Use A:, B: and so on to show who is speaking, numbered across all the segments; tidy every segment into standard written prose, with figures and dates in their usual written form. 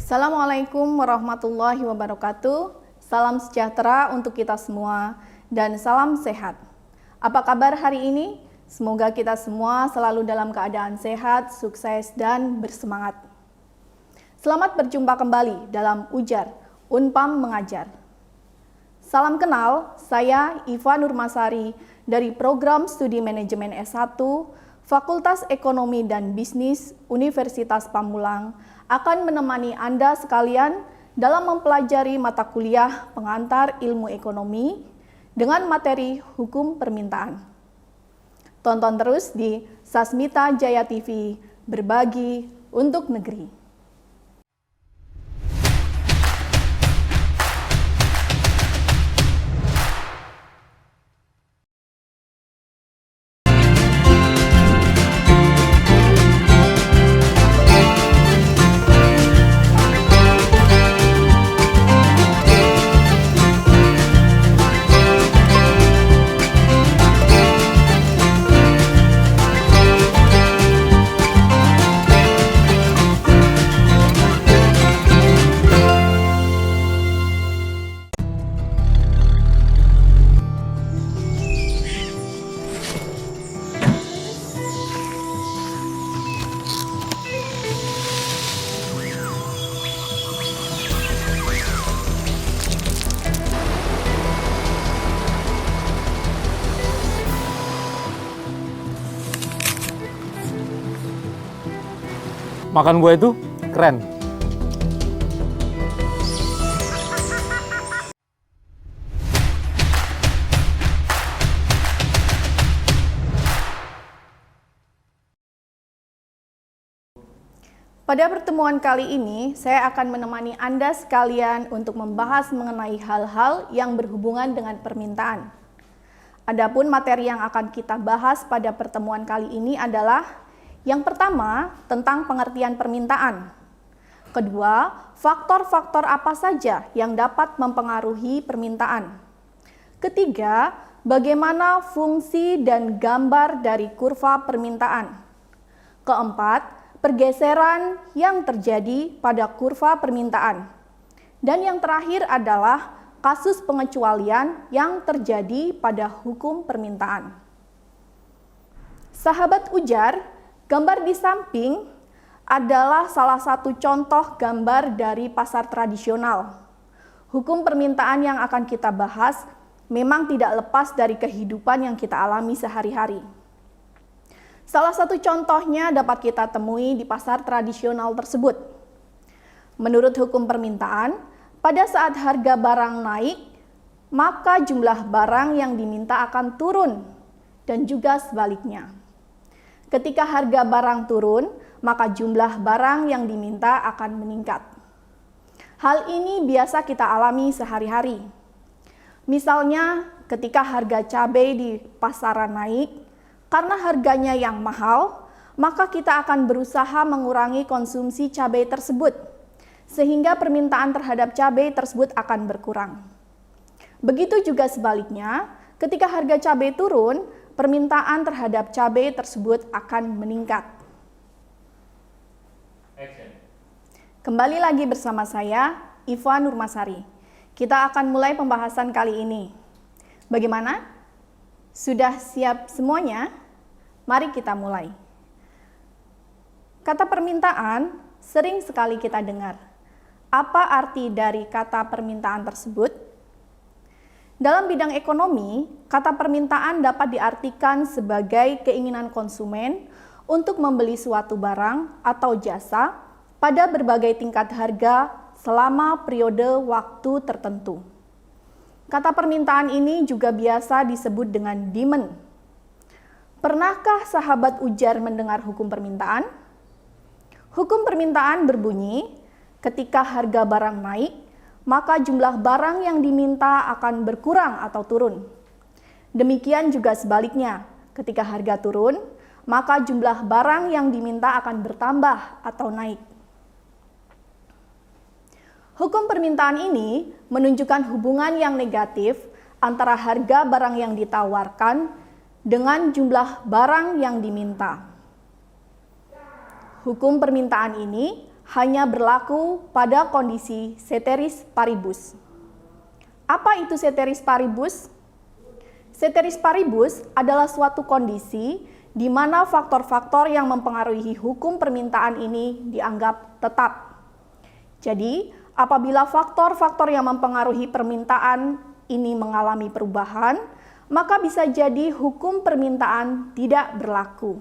A: Assalamualaikum warahmatullahi wabarakatuh. Salam sejahtera untuk kita semua dan salam sehat. Apa kabar hari ini? Semoga kita semua selalu dalam keadaan sehat, sukses, dan bersemangat. Selamat berjumpa kembali dalam Ujar, Unpam Mengajar. Salam kenal, saya Iva Nurmasari dari Program Studi Manajemen S1, Fakultas Ekonomi dan Bisnis Universitas Pamulang akan menemani Anda sekalian dalam mempelajari mata kuliah pengantar ilmu ekonomi dengan materi hukum permintaan. Tonton terus di Sasmita Jaya TV, berbagi untuk negeri.
B: Makan buah itu keren.
A: Pada pertemuan kali ini, saya akan menemani Anda sekalian untuk membahas mengenai hal-hal yang berhubungan dengan permintaan. Adapun materi yang akan kita bahas pada pertemuan kali ini adalah yang pertama, tentang pengertian permintaan. Kedua, faktor-faktor apa saja yang dapat mempengaruhi permintaan. Ketiga, bagaimana fungsi dan gambar dari kurva permintaan. Keempat, pergeseran yang terjadi pada kurva permintaan. Dan yang terakhir adalah kasus pengecualian yang terjadi pada hukum permintaan. Sahabat Ujar, gambar di samping adalah salah satu contoh gambar dari pasar tradisional. Hukum permintaan yang akan kita bahas memang tidak lepas dari kehidupan yang kita alami sehari-hari. Salah satu contohnya dapat kita temui di pasar tradisional tersebut. Menurut hukum permintaan, pada saat harga barang naik, maka jumlah barang yang diminta akan turun dan juga sebaliknya. Ketika harga barang turun, maka jumlah barang yang diminta akan meningkat. Hal ini biasa kita alami sehari-hari. Misalnya, ketika harga cabai di pasaran naik, karena harganya yang mahal, maka kita akan berusaha mengurangi konsumsi cabai tersebut, sehingga permintaan terhadap cabai tersebut akan berkurang. Begitu juga sebaliknya, ketika harga cabai turun, permintaan terhadap cabai tersebut akan meningkat. Kembali lagi bersama saya, Iva Nurmasari. Kita akan mulai pembahasan kali ini. Bagaimana? Sudah siap semuanya? Mari kita mulai. Kata permintaan sering sekali kita dengar. Apa arti dari kata permintaan tersebut? Dalam bidang ekonomi, kata permintaan dapat diartikan sebagai keinginan konsumen untuk membeli suatu barang atau jasa pada berbagai tingkat harga selama periode waktu tertentu. Kata permintaan ini juga biasa disebut dengan demand. Pernahkah sahabat Ujar mendengar hukum permintaan? Hukum permintaan berbunyi, ketika harga barang naik, maka jumlah barang yang diminta akan berkurang atau turun. Demikian juga sebaliknya, ketika harga turun, maka jumlah barang yang diminta akan bertambah atau naik. Hukum permintaan ini menunjukkan hubungan yang negatif antara harga barang yang ditawarkan dengan jumlah barang yang diminta. Hukum permintaan ini hanya berlaku pada kondisi ceteris paribus. Apa itu ceteris paribus? Ceteris paribus adalah suatu kondisi di mana faktor-faktor yang mempengaruhi hukum permintaan ini dianggap tetap. Jadi, apabila faktor-faktor yang mempengaruhi permintaan ini mengalami perubahan, maka bisa jadi hukum permintaan tidak berlaku.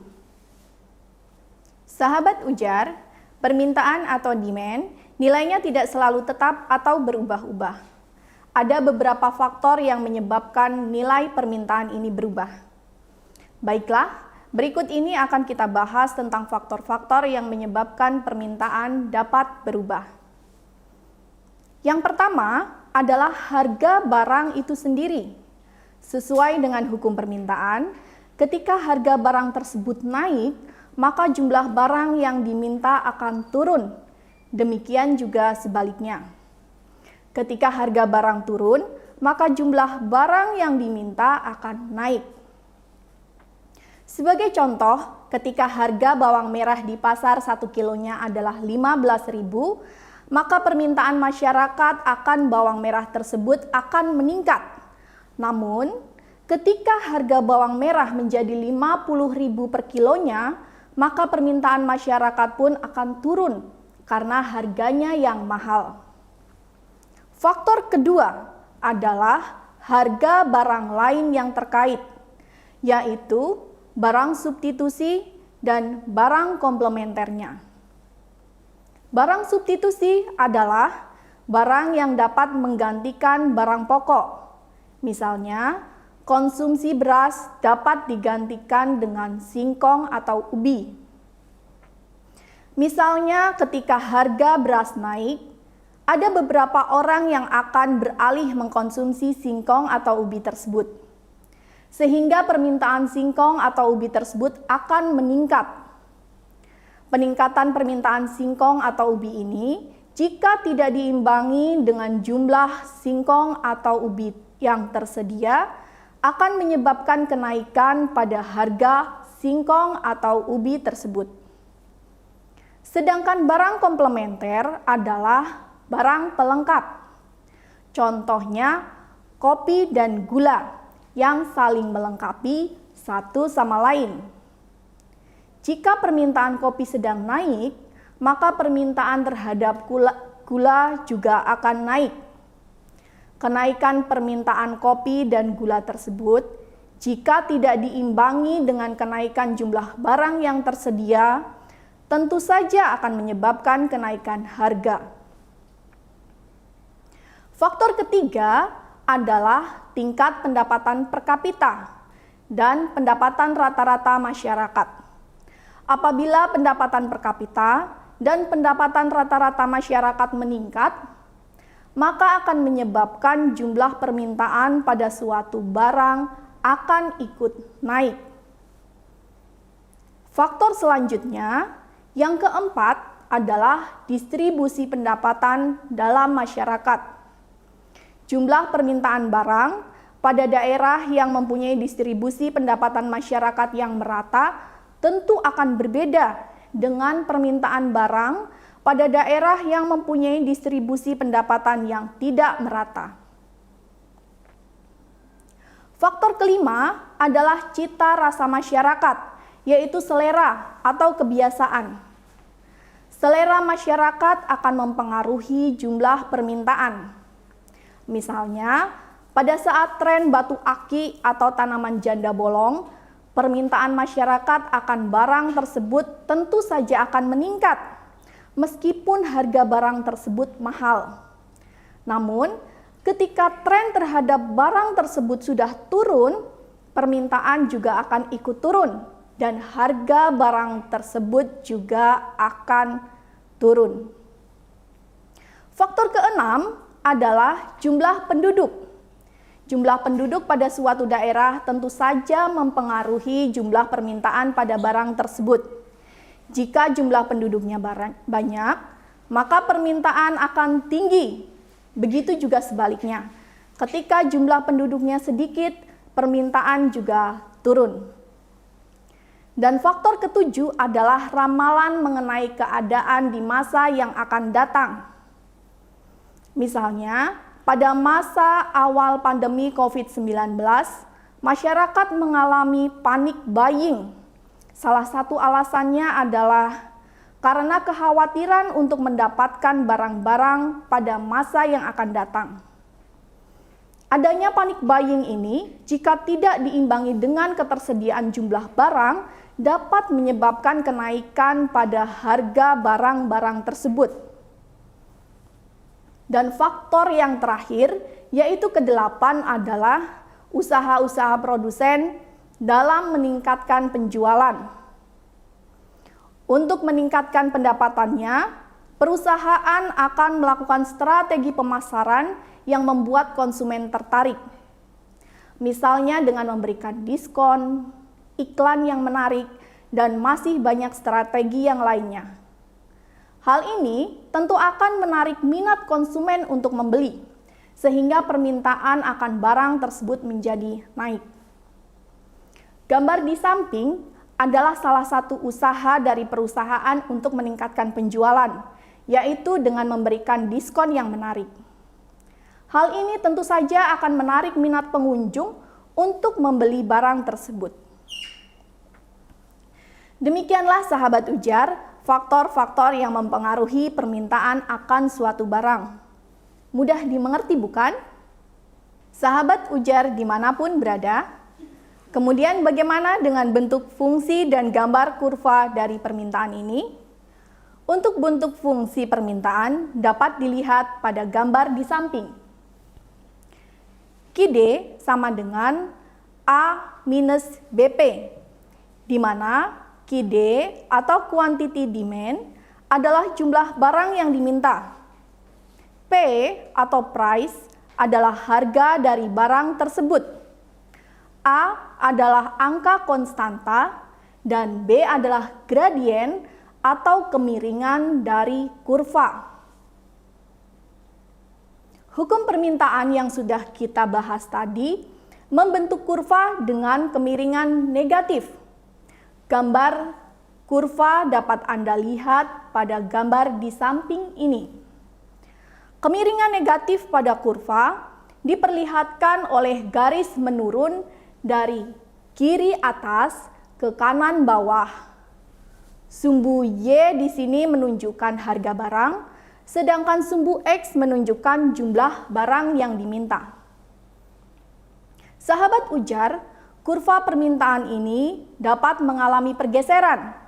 A: Sahabat ujar, permintaan atau demand nilainya tidak selalu tetap atau berubah-ubah. Ada beberapa faktor yang menyebabkan nilai permintaan ini berubah. Baiklah, berikut ini akan kita bahas tentang faktor-faktor yang menyebabkan permintaan dapat berubah. Yang pertama adalah harga barang itu sendiri. Sesuai dengan hukum permintaan, ketika harga barang tersebut naik, maka jumlah barang yang diminta akan turun. Demikian juga sebaliknya. Ketika harga barang turun, maka jumlah barang yang diminta akan naik. Sebagai contoh, ketika harga bawang merah di pasar 1 kilonya adalah 15.000, maka permintaan masyarakat akan bawang merah tersebut akan meningkat. Namun, ketika harga bawang merah menjadi 50.000 per kilonya, maka permintaan masyarakat pun akan turun karena harganya yang mahal. Faktor kedua adalah harga barang lain yang terkait, yaitu barang substitusi dan barang komplementernya. Barang substitusi adalah barang yang dapat menggantikan barang pokok. Misalnya, konsumsi beras dapat digantikan dengan singkong atau ubi. Misalnya, ketika harga beras naik, ada beberapa orang yang akan beralih mengkonsumsi singkong atau ubi tersebut, sehingga permintaan singkong atau ubi tersebut akan meningkat. Peningkatan permintaan singkong atau ubi ini jika tidak diimbangi dengan jumlah singkong atau ubi yang tersedia akan menyebabkan kenaikan pada harga singkong atau ubi tersebut. Sedangkan barang komplementer adalah barang pelengkap. Contohnya kopi dan gula yang saling melengkapi satu sama lain. Jika permintaan kopi sedang naik, maka permintaan terhadap gula juga akan naik. Kenaikan permintaan kopi dan gula tersebut, jika tidak diimbangi dengan kenaikan jumlah barang yang tersedia, tentu saja akan menyebabkan kenaikan harga. Faktor ketiga adalah tingkat pendapatan per kapita dan pendapatan rata-rata masyarakat. Apabila pendapatan per kapita dan pendapatan rata-rata masyarakat meningkat, maka akan menyebabkan jumlah permintaan pada suatu barang akan ikut naik. Faktor selanjutnya, yang keempat adalah distribusi pendapatan dalam masyarakat. Jumlah permintaan barang pada daerah yang mempunyai distribusi pendapatan masyarakat yang merata tentu akan berbeda dengan permintaan barang pada daerah yang mempunyai distribusi pendapatan yang tidak merata. Faktor kelima adalah cita rasa masyarakat, yaitu selera atau kebiasaan. Selera masyarakat akan mempengaruhi jumlah permintaan. Misalnya, pada saat tren batu aki atau tanaman janda bolong, permintaan masyarakat akan barang tersebut tentu saja akan meningkat, meskipun harga barang tersebut mahal. Namun, ketika tren terhadap barang tersebut sudah turun, permintaan juga akan ikut turun, dan harga barang tersebut juga akan turun. Faktor keenam adalah jumlah penduduk. Jumlah penduduk pada suatu daerah tentu saja mempengaruhi jumlah permintaan pada barang tersebut. Jika jumlah penduduknya banyak, maka permintaan akan tinggi. Begitu juga sebaliknya. Ketika jumlah penduduknya sedikit, permintaan juga turun. Dan faktor ketujuh adalah ramalan mengenai keadaan di masa yang akan datang. Misalnya, pada masa awal pandemi COVID-19, masyarakat mengalami panic buying. Salah satu alasannya adalah karena kekhawatiran untuk mendapatkan barang-barang pada masa yang akan datang. Adanya panic buying ini, jika tidak diimbangi dengan ketersediaan jumlah barang, dapat menyebabkan kenaikan pada harga barang-barang tersebut. Dan faktor yang terakhir, yaitu kedelapan, adalah usaha-usaha produsen dalam meningkatkan penjualan. Untuk meningkatkan pendapatannya, perusahaan akan melakukan strategi pemasaran yang membuat konsumen tertarik. Misalnya dengan memberikan diskon, iklan yang menarik, dan masih banyak strategi yang lainnya. Hal ini tentu akan menarik minat konsumen untuk membeli, sehingga permintaan akan barang tersebut menjadi naik. Gambar di samping adalah salah satu usaha dari perusahaan untuk meningkatkan penjualan, yaitu dengan memberikan diskon yang menarik. Hal ini tentu saja akan menarik minat pengunjung untuk membeli barang tersebut. Demikianlah sahabat ujar, faktor-faktor yang mempengaruhi permintaan akan suatu barang. Mudah dimengerti bukan? Sahabat ujar dimanapun berada. Kemudian bagaimana dengan bentuk fungsi dan gambar kurva dari permintaan ini? Untuk bentuk fungsi permintaan dapat dilihat pada gambar di samping. QD sama dengan A minus BP, di mana QD atau quantity demand adalah jumlah barang yang diminta. P atau price adalah harga dari barang tersebut. A adalah angka konstanta dan B adalah gradien atau kemiringan dari kurva. Hukum permintaan yang sudah kita bahas tadi membentuk kurva dengan kemiringan negatif. Gambar kurva dapat Anda lihat pada gambar di samping ini. Kemiringan negatif pada kurva diperlihatkan oleh garis menurun dari kiri atas ke kanan bawah. Sumbu Y di sini menunjukkan harga barang, sedangkan sumbu X menunjukkan jumlah barang yang diminta. Sahabat ujar, kurva permintaan ini dapat mengalami pergeseran,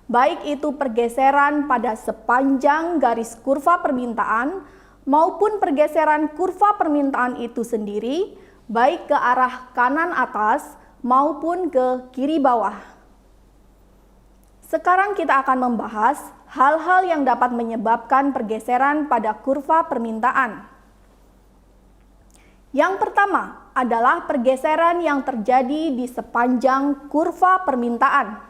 A: baik itu pergeseran pada sepanjang garis kurva permintaan maupun pergeseran kurva permintaan itu sendiri, baik ke arah kanan atas maupun ke kiri bawah. Sekarang kita akan membahas hal-hal yang dapat menyebabkan pergeseran pada kurva permintaan. Yang pertama adalah pergeseran yang terjadi di sepanjang kurva permintaan.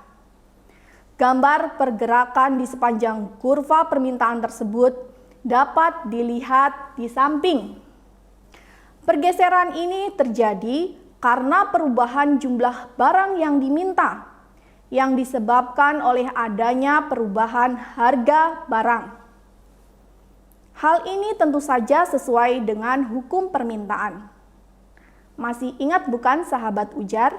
A: Gambar pergerakan di sepanjang kurva permintaan tersebut dapat dilihat di samping. Pergeseran ini terjadi karena perubahan jumlah barang yang diminta, yang disebabkan oleh adanya perubahan harga barang. Hal ini tentu saja sesuai dengan hukum permintaan. Masih ingat bukan sahabat ujar,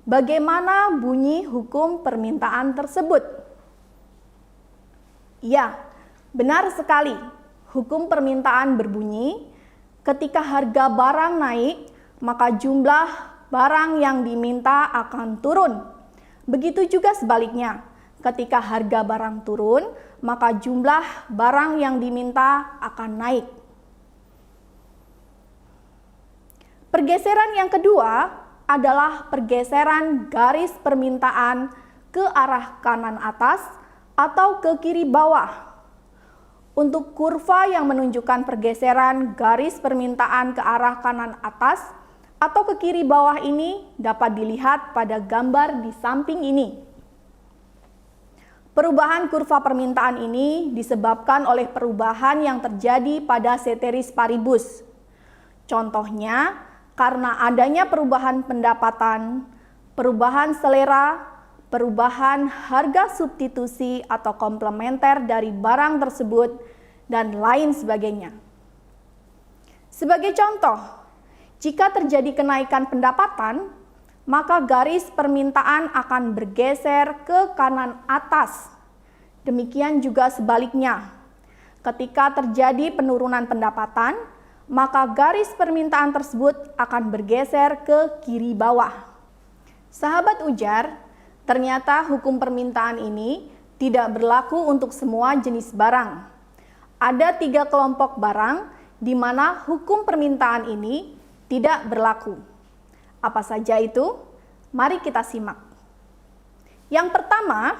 A: bagaimana bunyi hukum permintaan tersebut? Ya, benar sekali. Hukum permintaan berbunyi, ketika harga barang naik, maka jumlah barang yang diminta akan turun. Begitu juga sebaliknya, ketika harga barang turun, maka jumlah barang yang diminta akan naik. Pergeseran yang kedua adalah pergeseran garis permintaan ke arah kanan atas atau ke kiri bawah. Untuk kurva yang menunjukkan pergeseran garis permintaan ke arah kanan atas atau ke kiri bawah ini dapat dilihat pada gambar di samping ini. Perubahan kurva permintaan ini disebabkan oleh perubahan yang terjadi pada ceteris paribus. Contohnya, karena adanya perubahan pendapatan, perubahan selera, perubahan harga substitusi atau komplementer dari barang tersebut, dan lain sebagainya. Sebagai contoh, jika terjadi kenaikan pendapatan, maka garis permintaan akan bergeser ke kanan atas. Demikian juga sebaliknya. Ketika terjadi penurunan pendapatan, maka garis permintaan tersebut akan bergeser ke kiri bawah. Sahabat ujar, ternyata hukum permintaan ini tidak berlaku untuk semua jenis barang. Ada 3 kelompok barang di mana hukum permintaan ini tidak berlaku. Apa saja itu? Mari kita simak. Yang pertama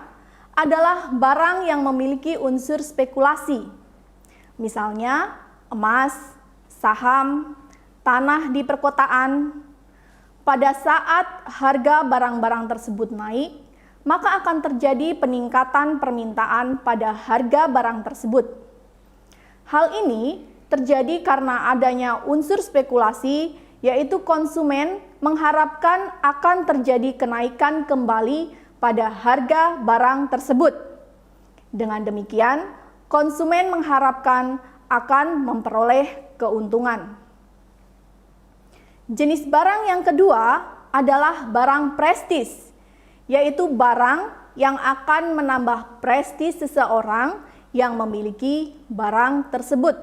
A: adalah barang yang memiliki unsur spekulasi. Misalnya emas, saham, tanah di perkotaan. Pada saat harga barang-barang tersebut naik, maka akan terjadi peningkatan permintaan pada harga barang tersebut. Hal ini terjadi karena adanya unsur spekulasi, yaitu konsumen mengharapkan akan terjadi kenaikan kembali pada harga barang tersebut. Dengan demikian, konsumen mengharapkan akan memperoleh keuntungan. Jenis barang yang kedua adalah barang prestis, yaitu barang yang akan menambah prestis seseorang yang memiliki barang tersebut.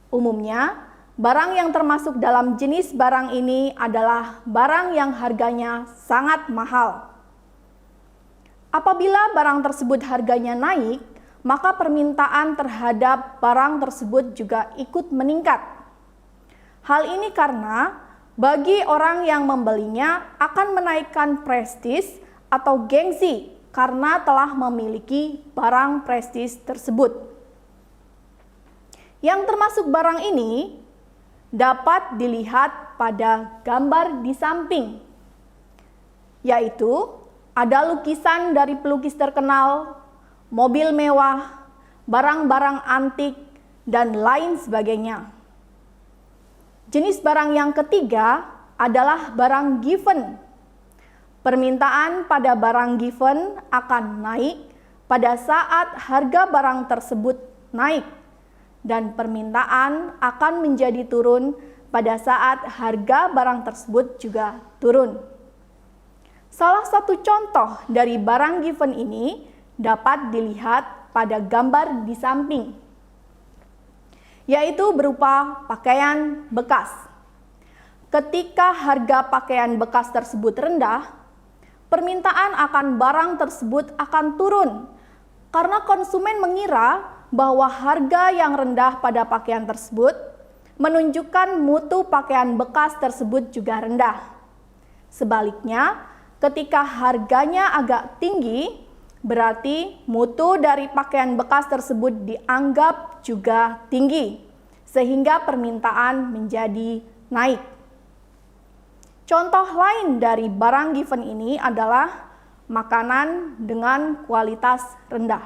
A: Umumnya, barang yang termasuk dalam jenis barang ini adalah barang yang harganya sangat mahal. Apabila barang tersebut harganya naik, maka permintaan terhadap barang tersebut juga ikut meningkat. Hal ini karena bagi orang yang membelinya akan menaikkan prestis atau gengsi karena telah memiliki barang prestis tersebut. Yang termasuk barang ini dapat dilihat pada gambar di samping, yaitu ada lukisan dari pelukis terkenal, mobil mewah, barang-barang antik, dan lain sebagainya. Jenis barang yang ketiga adalah barang given. Permintaan pada barang given akan naik pada saat harga barang tersebut naik, dan permintaan akan menjadi turun pada saat harga barang tersebut juga turun. Salah satu contoh dari barang given ini dapat dilihat pada gambar di samping, yaitu berupa pakaian bekas. Ketika harga pakaian bekas tersebut rendah, permintaan akan barang tersebut akan turun karena konsumen mengira bahwa harga yang rendah pada pakaian tersebut menunjukkan mutu pakaian bekas tersebut juga rendah. Sebaliknya, ketika harganya agak tinggi, berarti mutu dari pakaian bekas tersebut dianggap juga tinggi, sehingga permintaan menjadi naik. Contoh lain dari barang given ini adalah makanan dengan kualitas rendah.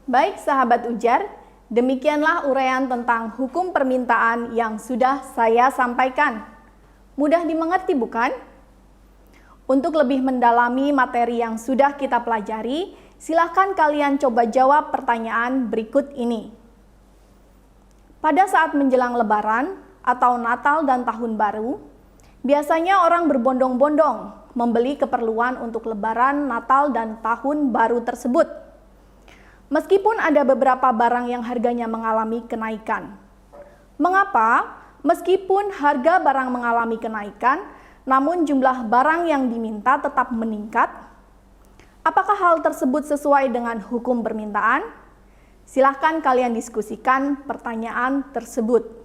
A: Baik sahabat ujar, demikianlah uraian tentang hukum permintaan yang sudah saya sampaikan. Mudah dimengerti bukan? Untuk lebih mendalami materi yang sudah kita pelajari, silakan kalian coba jawab pertanyaan berikut ini. Pada saat menjelang Lebaran atau Natal dan Tahun Baru, biasanya orang berbondong-bondong membeli keperluan untuk Lebaran, Natal, dan Tahun Baru tersebut. Meskipun ada beberapa barang yang harganya mengalami kenaikan. Mengapa? Meskipun harga barang mengalami kenaikan, namun jumlah barang yang diminta tetap meningkat. Apakah hal tersebut sesuai dengan hukum permintaan? Silahkan kalian diskusikan pertanyaan tersebut.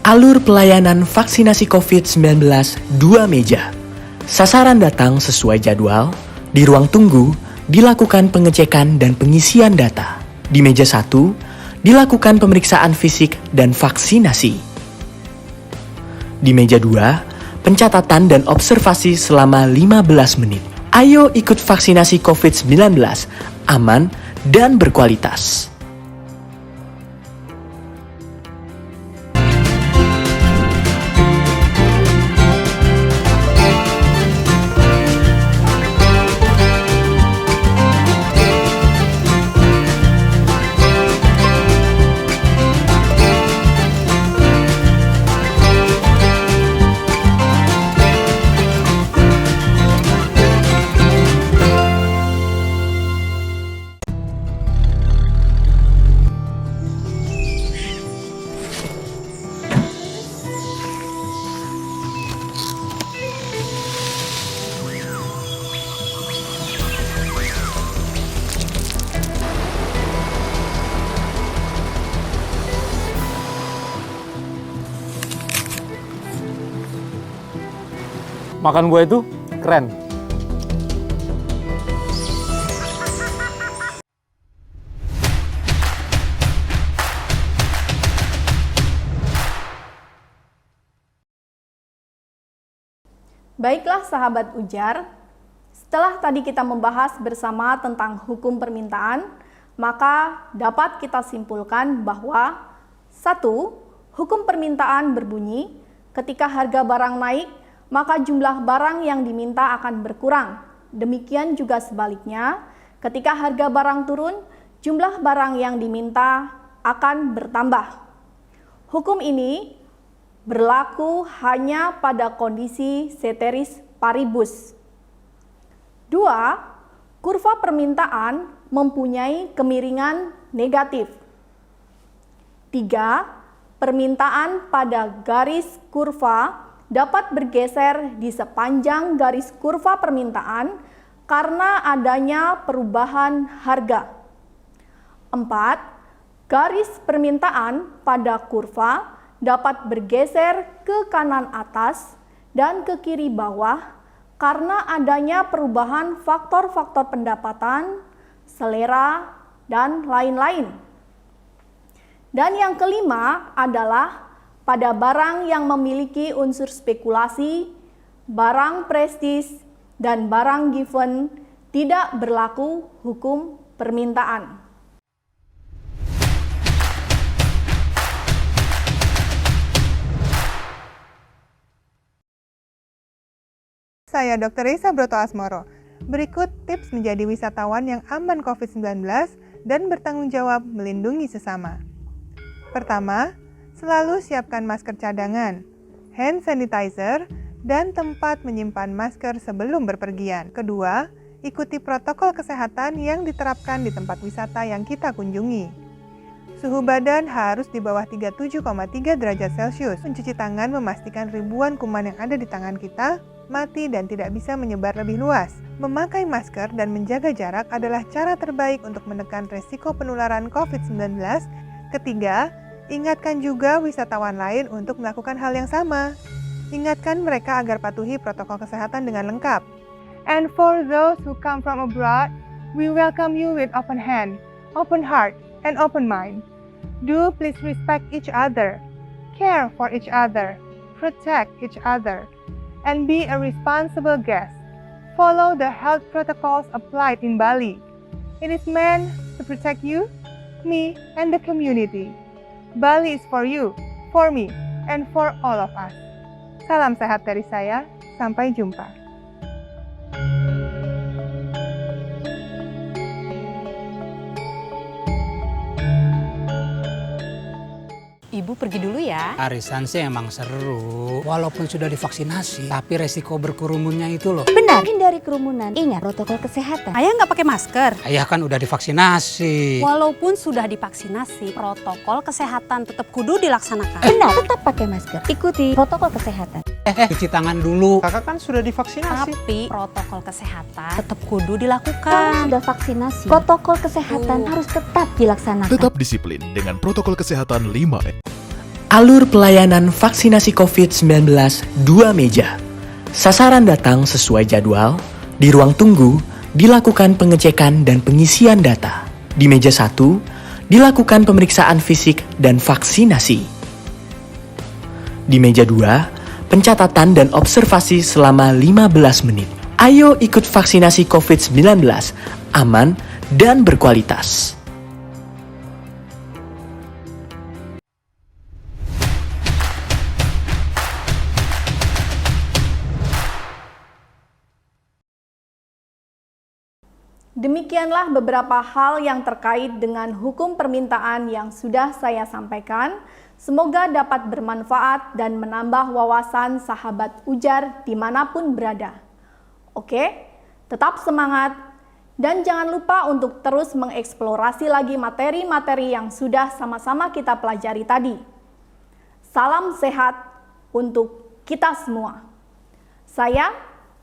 C: Alur pelayanan vaksinasi COVID-19 2 meja. Sasaran datang sesuai jadwal, di ruang tunggu dilakukan pengecekan dan pengisian data. Di meja 1, dilakukan pemeriksaan fisik dan vaksinasi. Di meja 2, pencatatan dan observasi selama 15 menit. Ayo ikut vaksinasi COVID-19, aman dan berkualitas.
B: Makan gue itu keren.
A: Baiklah sahabat ujar, setelah tadi kita membahas bersama tentang hukum permintaan, maka dapat kita simpulkan bahwa 1. Hukum permintaan berbunyi, ketika harga barang naik, maka jumlah barang yang diminta akan berkurang. Demikian juga sebaliknya, ketika harga barang turun, jumlah barang yang diminta akan bertambah. Hukum ini berlaku hanya pada kondisi ceteris paribus. 2. Kurva permintaan mempunyai kemiringan negatif. 3. Permintaan pada garis kurva dapat bergeser di sepanjang garis kurva permintaan karena adanya perubahan harga. 4. Garis permintaan pada kurva dapat bergeser ke kanan atas dan ke kiri bawah karena adanya perubahan faktor-faktor pendapatan, selera, dan lain-lain. Dan yang kelima adalah pada barang yang memiliki unsur spekulasi, barang prestis, dan barang given tidak berlaku hukum permintaan.
D: Saya Dr. Risa Broto Asmoro. Berikut tips menjadi wisatawan yang aman COVID-19 dan bertanggung jawab melindungi sesama. Pertama, selalu siapkan masker cadangan, hand sanitizer, dan tempat menyimpan masker sebelum berpergian. Kedua, ikuti protokol kesehatan yang diterapkan di tempat wisata yang kita kunjungi. Suhu badan harus di bawah 37,3 derajat Celcius. Mencuci tangan memastikan ribuan kuman yang ada di tangan kita mati dan tidak bisa menyebar lebih luas. Memakai masker dan menjaga jarak adalah cara terbaik untuk menekan resiko penularan COVID-19. Ketiga, ingatkan juga wisatawan lain untuk melakukan hal yang sama. Ingatkan mereka agar patuhi protokol kesehatan dengan lengkap. And for those who come from abroad, we welcome you with open hand, open heart, and open mind. Do please respect each other, care for each other, protect each other, and be a responsible guest. Follow the health protocols applied in Bali. It is meant to protect you, me, and the community. Bali is for you, for me, and for all of us. Salam sehat dari saya, sampai jumpa.
E: Ibu pergi dulu ya.
F: Arisan sih emang seru, walaupun sudah divaksinasi, tapi resiko berkerumunnya itu loh.
G: Benar, hindari kerumunan. Ingat protokol kesehatan.
E: Ayah nggak pakai masker.
F: Ayah kan udah divaksinasi.
E: Walaupun sudah divaksinasi, protokol kesehatan tetap kudu dilaksanakan.
G: Benar, tetap pakai masker. Ikuti protokol kesehatan.
F: Cuci tangan dulu.
H: Kakak kan sudah divaksinasi.
E: Tapi protokol kesehatan tetap kudu
G: Kalau
E: dilakukan.
G: sudah vaksinasi, protokol kesehatan harus tetap dilaksanakan.
I: Tetap disiplin dengan protokol kesehatan 5M.
C: Alur pelayanan vaksinasi COVID-19 2 meja. Sasaran datang sesuai jadwal, di ruang tunggu dilakukan pengecekan dan pengisian data. Di meja 1 dilakukan pemeriksaan fisik dan vaksinasi. Di meja 2, pencatatan dan observasi selama 15 menit. Ayo ikut vaksinasi COVID-19, aman dan berkualitas.
A: Demikianlah beberapa hal yang terkait dengan hukum permintaan yang sudah saya sampaikan. Semoga dapat bermanfaat dan menambah wawasan sahabat ujar dimanapun berada. Oke, tetap semangat dan jangan lupa untuk terus mengeksplorasi lagi materi-materi yang sudah sama-sama kita pelajari tadi. Salam sehat untuk kita semua. Saya,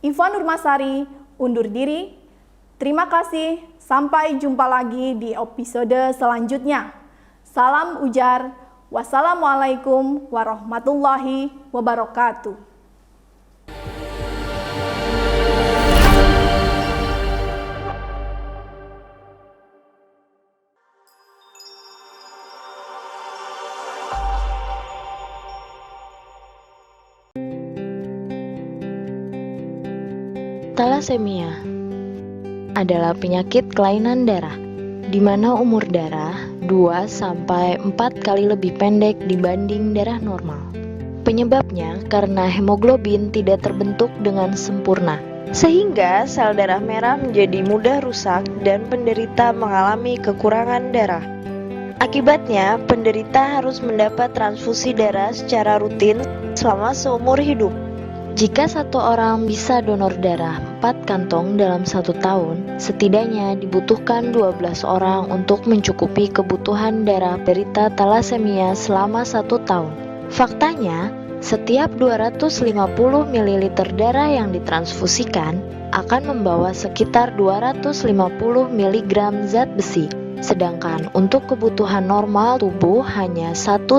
A: Iva Nurmasari, undur diri. Terima kasih, sampai jumpa lagi di episode selanjutnya. Salam ujar, wassalamualaikum warahmatullahi wabarakatuh.
H: Talasemia adalah penyakit kelainan darah, di mana umur darah 2-4 kali lebih pendek dibanding darah normal. Penyebabnya karena hemoglobin tidak terbentuk dengan sempurna, sehingga sel darah merah menjadi mudah rusak dan penderita mengalami kekurangan darah. Akibatnya, penderita harus mendapat transfusi darah secara rutin selama seumur hidup. Jika satu orang bisa donor darah 4 kantong dalam 1 tahun, setidaknya dibutuhkan 12 orang untuk mencukupi kebutuhan darah penderita talasemia selama 1 tahun. Faktanya, setiap 250 ml darah yang ditransfusikan akan membawa sekitar 250 mg zat besi, sedangkan untuk kebutuhan normal tubuh hanya 1-2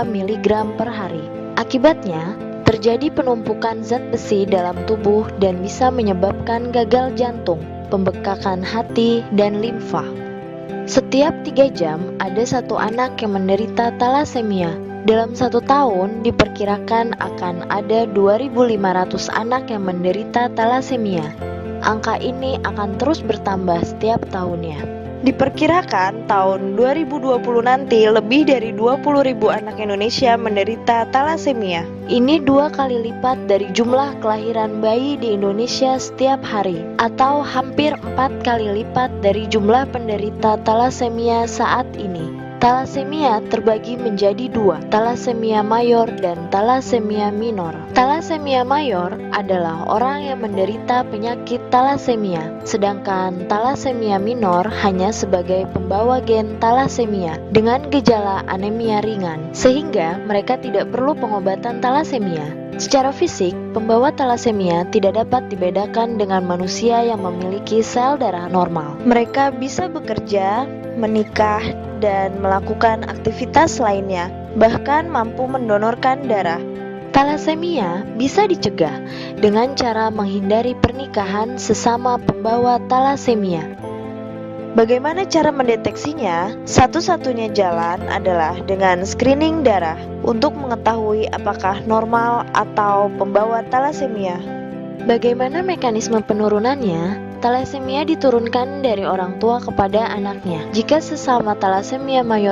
H: mg per hari. Akibatnya, terjadi penumpukan zat besi dalam tubuh dan bisa menyebabkan gagal jantung, pembekakan hati, dan limfa. Setiap 3 jam ada 1 anak yang menderita talasemia. Dalam 1 tahun diperkirakan akan ada 2.500 anak yang menderita talasemia. Angka ini akan terus bertambah setiap tahunnya. Diperkirakan tahun 2020 nanti lebih dari 20.000 anak Indonesia menderita talasemia. Ini 2 kali lipat dari jumlah kelahiran bayi di Indonesia setiap hari, atau hampir 4 kali lipat dari jumlah penderita talasemia saat ini. Talasemia terbagi menjadi 2, talasemia mayor dan talasemia minor. Talasemia mayor adalah orang yang menderita penyakit talasemia, sedangkan talasemia minor hanya sebagai pembawa gen talasemia dengan gejala anemia ringan, sehingga mereka tidak perlu pengobatan talasemia. Secara fisik, pembawa talasemia tidak dapat dibedakan dengan manusia yang memiliki sel darah normal. Mereka bisa bekerja, menikah, dan melakukan aktivitas lainnya, bahkan mampu mendonorkan darah. Talasemia bisa dicegah dengan cara menghindari pernikahan sesama pembawa talasemia. Bagaimana cara mendeteksinya? Satu-satunya jalan adalah dengan screening darah untuk mengetahui apakah normal atau pembawa talasemia. Bagaimana mekanisme penurunannya? Talasemia diturunkan dari orang tua kepada anaknya. Jika sesama talasemia mayor